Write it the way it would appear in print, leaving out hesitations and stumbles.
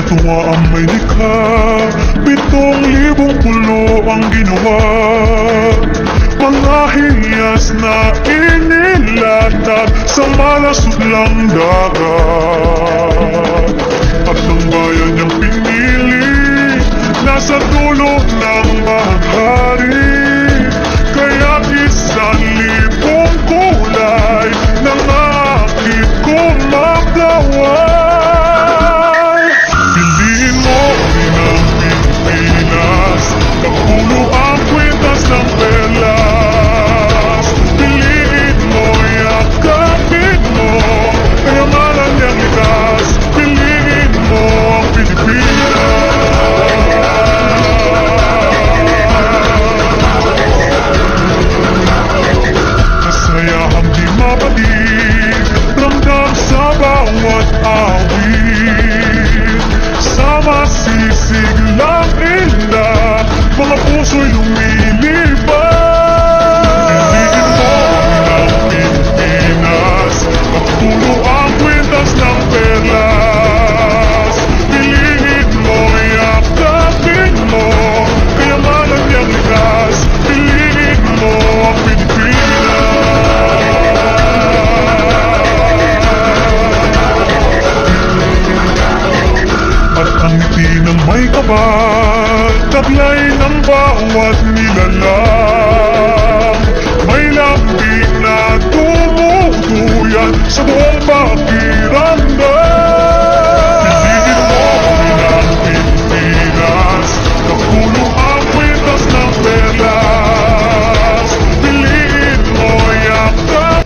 Tuwa ang may likha, 7,000 pulo ang ginawa. Mga hiyas na inilatag sa malasudlang dagat. At ang bayan niyang pinili, nasa dulo ng bahaghari. Kaya 1,000 kulay ng akit ko magdaway. Piliin mo rin ang Pilipinas, kapulo ang kwintas ng perlas. Piliin mo, yakapin mo, kaya malang niyang likas. Piliin mo ang Pilipinas. Kasayahang di mabalik, ramdam sa bawat awit. Sa masisiglang inda, mga puso'y lumilipad. Piliin mo ang Pilipinas, kapulo ang kwintas ng perlas. Piliin mo, yakapin mo, kaya malang niyang likas. Piliin mo ang at ang ngiti ng may kapal, taglay ng bawat nilalang. May lambing na tumutuyan sa buong bakit.